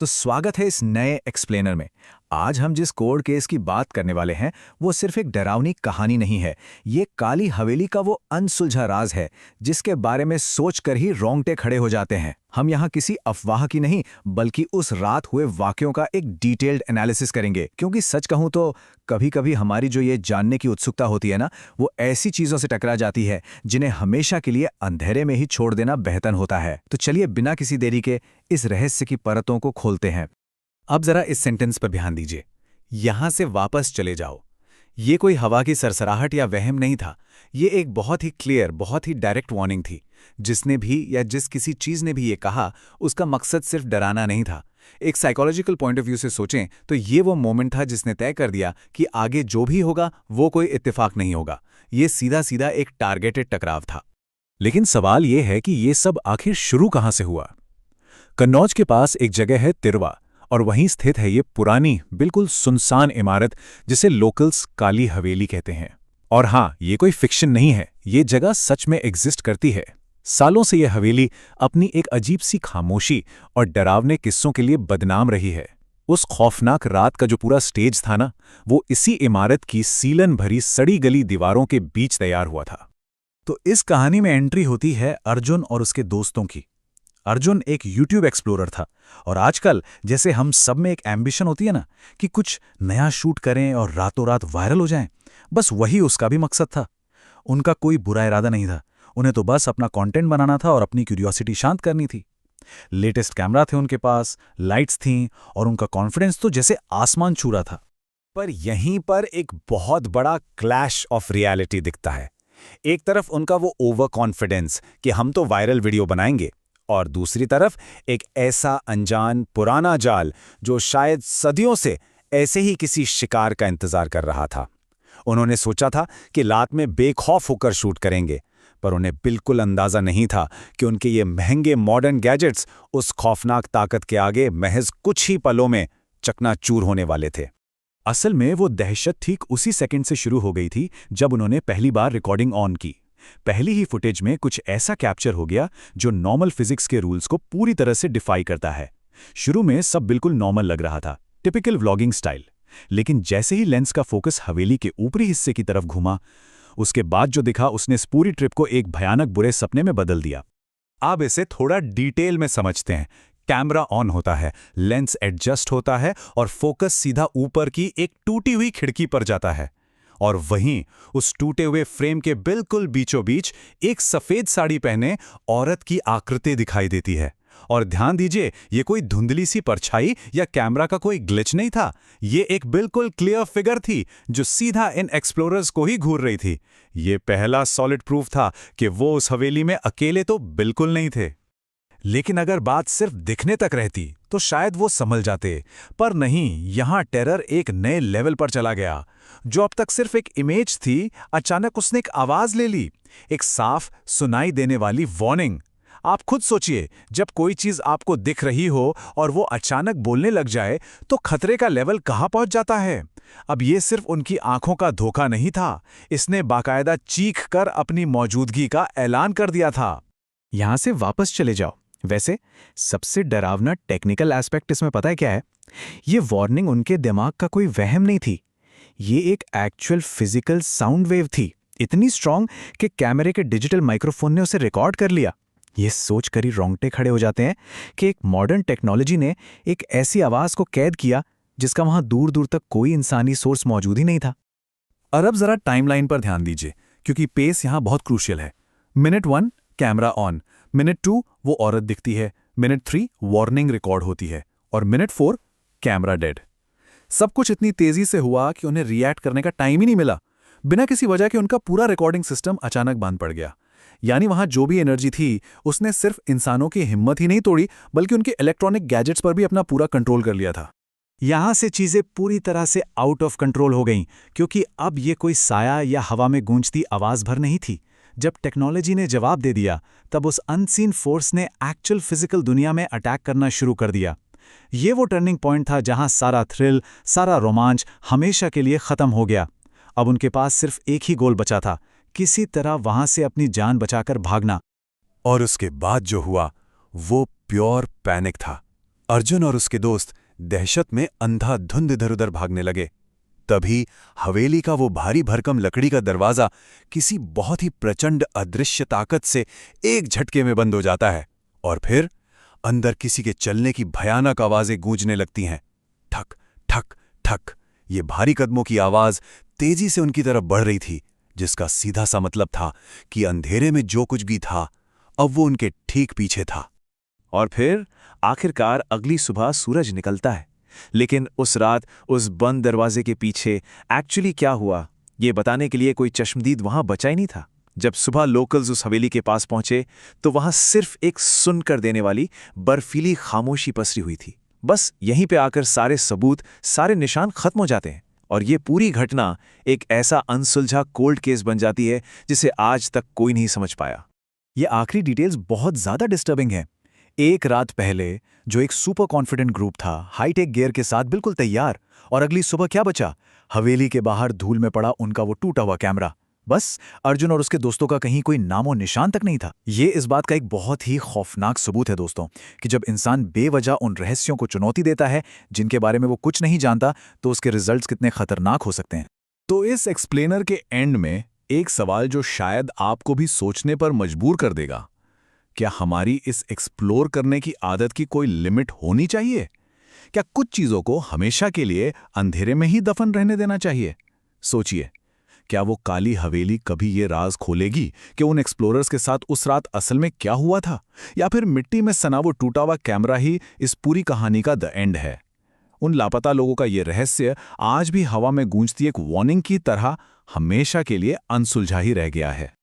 तो स्वागत है इस नए एक्सप्लेनर में। आज हम जिस कोर्ट केस की बात करने वाले हैं वो सिर्फ एक डरावनी कहानी नहीं है। ये काली हवेली का वो अनसुलझा राज है जिसके बारे में सोचकर ही रोंगटे खड़े हो जाते हैं। हम यहाँ किसी अफवाह की नहीं बल्कि उस रात हुए वाकयों का एक डिटेल्ड एनालिसिस करेंगे, क्योंकि सच कहूँ तो कभी कभी हमारी जो ये जानने की उत्सुकता होती है ना, वो ऐसी चीजों से टकरा जाती है जिन्हें हमेशा के लिए अंधेरे में ही छोड़ देना बेहतर होता है। तो चलिए बिना किसी देरी के इस रहस्य की परतों को खोलते हैं। अब जरा इस सेंटेंस पर ध्यान दीजिए, यहां से वापस चले जाओ। ये कोई हवा की सरसराहट या वहम नहीं था। ये एक बहुत ही क्लियर, बहुत ही डायरेक्ट वार्निंग थी। जिसने भी या जिस किसी चीज ने भी ये कहा, उसका मकसद सिर्फ डराना नहीं था। एक साइकोलॉजिकल पॉइंट ऑफ व्यू से सोचें तो ये वो मोमेंट था जिसने तय कर दिया कि आगे जो भी होगा वो कोई इत्तेफाक नहीं होगा। ये सीधा सीधा एक टारगेटेड टकराव था। लेकिन सवाल ये है कि ये सब आखिर शुरू कहां से हुआ। कन्नौज के पास एक जगह है तिरवा, और वहीं स्थित है ये पुरानी बिल्कुल सुनसान इमारत जिसे लोकल्स काली हवेली कहते हैं। और हाँ, ये कोई फिक्शन नहीं है, ये जगह सच में एग्जिस्ट करती है। सालों से ये हवेली अपनी एक अजीब सी खामोशी और डरावने किस्सों के लिए बदनाम रही है। उस खौफनाक रात का जो पूरा स्टेज था ना, वो इसी इमारत की सीलन भरी सड़ी गली दीवारों के बीच तैयार हुआ था। तो इस कहानी में एंट्री होती है अर्जुन और उसके दोस्तों की। अर्जुन एक यूट्यूब एक्सप्लोरर था, और आजकल जैसे हम सब में एक एम्बिशन होती है ना कि कुछ नया शूट करें और रातों रात वायरल हो जाएं, बस वही उसका भी मकसद था। उनका कोई बुरा इरादा नहीं था, उन्हें तो बस अपना कंटेंट बनाना था और अपनी क्यूरियोसिटी शांत करनी थी। लेटेस्ट कैमरा थे उनके पास, लाइट्स थीं, और उनका कॉन्फिडेंस तो जैसे आसमान छू रहा था। पर यहीं पर एक बहुत बड़ा क्लैश ऑफ रियलिटी दिखता है। एक तरफ उनका वो ओवर कॉन्फिडेंस कि हम तो वायरल वीडियो बनाएंगे, और दूसरी तरफ एक ऐसा अनजान पुराना जाल जो शायद सदियों से ऐसे ही किसी शिकार का इंतजार कर रहा था। उन्होंने सोचा था कि रात में बेखौफ होकर शूट करेंगे, पर उन्हें बिल्कुल अंदाजा नहीं था कि उनके ये महंगे मॉडर्न गैजेट्स उस खौफनाक ताकत के आगे महज कुछ ही पलों में चकनाचूर होने वाले थे। असल में वो दहशत ठीक उसी सेकंड से शुरू हो गई थी जब उन्होंने पहली बार रिकॉर्डिंग ऑन की। पहली ही फुटेज में कुछ ऐसा कैप्चर हो गया जो नॉर्मल फिजिक्स के रूल्स को पूरी तरह से डिफाई करता है। शुरू में सब बिल्कुल नॉर्मल लग रहा था, टिपिकल व्लॉगिंग स्टाइल। लेकिन जैसे ही लेंस का फोकस हवेली के ऊपरी हिस्से की तरफ घुमा, उसके बाद जो दिखा उसने इस पूरी ट्रिप को एक भयानक बुरे सपने में बदल दिया। अब इसे थोड़ा डिटेल में समझते हैं। कैमरा ऑन होता है, लेंस एडजस्ट होता है और फोकस सीधा ऊपर की एक टूटी हुई खिड़की पर जाता है। और वहीं उस टूटे हुए फ्रेम के बिल्कुल बीचों बीच एक सफेद साड़ी पहने औरत की आकृति दिखाई देती है। और ध्यान दीजिए, ये कोई धुंधली सी परछाई या कैमरा का कोई ग्लिच नहीं था। ये एक बिल्कुल क्लियर फिगर थी जो सीधा इन एक्सप्लोरर्स को ही घूर रही थी। ये पहला सॉलिड प्रूफ था कि वो उस हवेली में अकेले तो बिल्कुल नहीं थे। लेकिन अगर बात सिर्फ दिखने तक रहती तो शायद वो संभल जाते, पर नहीं। यहां टेरर एक नए लेवल पर चला गया। जो अब तक सिर्फ एक इमेज थी, अचानक उसने एक आवाज ले ली, एक साफ सुनाई देने वाली वार्निंग। आप खुद सोचिए, जब कोई चीज आपको दिख रही हो और वो अचानक बोलने लग जाए तो खतरे का लेवल कहां पहुंच जाता है। अब ये सिर्फ उनकी आंखों का धोखा नहीं था, इसने बाकायदा चीख कर अपनी मौजूदगी का ऐलान कर दिया था। यहां से वापस चले जाओ। वैसे सबसे डरावना टेक्निकल एस्पेक्ट इसमें पता है क्या है? ये वार्निंग उनके दिमाग का कोई वहम नहीं थी, ये एक एक्चुअल फिजिकल साउंड वेव थी, इतनी स्ट्रांग कि कैमरे के डिजिटल माइक्रोफोन ने उसे रिकॉर्ड कर लिया। ये सोचकर ही रोंगटे खड़े हो जाते हैं कि एक मॉडर्न टेक्नोलॉजी ने एक ऐसी आवाज को कैद किया जिसका वहां दूर दूर तक कोई इंसानी सोर्स मौजूद ही नहीं था। और अब जरा टाइमलाइन पर ध्यान दीजिए, क्योंकि पेस यहां बहुत क्रूशियल है। मिनट 1 कैमरा ऑन, मिनट 2 वो औरत दिखती है, मिनट 3 वार्निंग रिकॉर्ड होती है, और मिनट 4 कैमरा डेड। सब कुछ इतनी तेजी से हुआ कि उन्हें रिएक्ट करने का टाइम ही नहीं मिला। बिना किसी वजह के उनका पूरा रिकॉर्डिंग सिस्टम अचानक बंद पड़ गया। यानी वहां जो भी एनर्जी थी उसने सिर्फ इंसानों की हिम्मत ही नहीं तोड़ी, बल्कि उनके इलेक्ट्रॉनिक गैजेट्स पर भी अपना पूरा कंट्रोल कर लिया था। यहां से चीजें पूरी तरह से आउट ऑफ कंट्रोल हो गईं, क्योंकि अब ये कोई साया या हवा में गूंजती आवाज भर नहीं थी। जब टेक्नोलॉजी ने जवाब दे दिया, तब उस अनसीन फोर्स ने एक्चुअल फिजिकल दुनिया में अटैक करना शुरू कर दिया। ये वो टर्निंग पॉइंट था जहां सारा थ्रिल, सारा रोमांच हमेशा के लिए खत्म हो गया। अब उनके पास सिर्फ एक ही गोल बचा था, किसी तरह वहां से अपनी जान बचाकर भागना। और उसके बाद जो हुआ वो प्योर पैनिक था। अर्जुन और उसके दोस्त दहशत में अंधाधुंध इधर-उधर भागने लगे। तभी हवेली का वो भारी भरकम लकड़ी का दरवाजा किसी बहुत ही प्रचंड अदृश्य ताकत से एक झटके में बंद हो जाता है और फिर अंदर किसी के चलने की भयानक आवाजें गूंजने लगती हैं। ठक ठक ठक। ये भारी कदमों की आवाज तेजी से उनकी तरफ बढ़ रही थी, जिसका सीधा सा मतलब था कि अंधेरे में जो कुछ भी था अब वो उनके ठीक पीछे था। और फिर आखिरकार अगली सुबह सूरज निकलता है, लेकिन उस रात उस बंद दरवाजे के पीछे एक्चुअली क्या हुआ ये बताने के लिए कोई चश्मदीद वहां बचा ही नहीं था। जब सुबह लोकल्स उस हवेली के पास पहुंचे तो वहां सिर्फ एक सुनकर देने वाली बर्फीली खामोशी पसरी हुई थी। बस यहीं पे आकर सारे सबूत, सारे निशान खत्म हो जाते हैं और ये पूरी घटना एक ऐसा अनसुलझा कोल्ड केस बन जाती है जिसे आज तक कोई नहीं समझ पाया। ये आखिरी डिटेल्स बहुत ज्यादा डिस्टर्बिंग है। एक रात पहले जो एक सुपर कॉन्फिडेंट ग्रुप था, हाईटेक गियर के साथ बिल्कुल तैयार, और अगली सुबह क्या बचा? हवेली के बाहर धूल में पड़ा उनका वो टूटा हुआ कैमरा। बस अर्जुन और उसके दोस्तों का कहीं कोई नामो निशान तक नहीं था। ये इस बात का एक बहुत ही खौफनाक सबूत है दोस्तों, कि जब इंसान बेवजह उन रहस्यों को चुनौती देता है जिनके बारे में वो कुछ नहीं जानता, तो उसके रिजल्ट्स कितने खतरनाक हो सकते हैं। तो इस एक्सप्लेनर के एंड में एक सवाल जो शायद आपको भी सोचने पर मजबूर कर देगा, क्या हमारी इस एक्सप्लोर करने की आदत की कोई लिमिट होनी चाहिए? क्या कुछ चीजों को हमेशा के लिए अंधेरे में ही दफन रहने देना चाहिए? सोचिए, क्या वो काली हवेली कभी ये राज खोलेगी कि उन एक्सप्लोरर्स के साथ उस रात असल में क्या हुआ था? या फिर मिट्टी में सना वो टूटा हुआ कैमरा ही इस पूरी कहानी का द एंड है? उन लापता लोगों का ये रहस्य आज भी हवा में गूंजती एक वार्निंग की तरह हमेशा के लिए अनसुलझा ही रह गया है।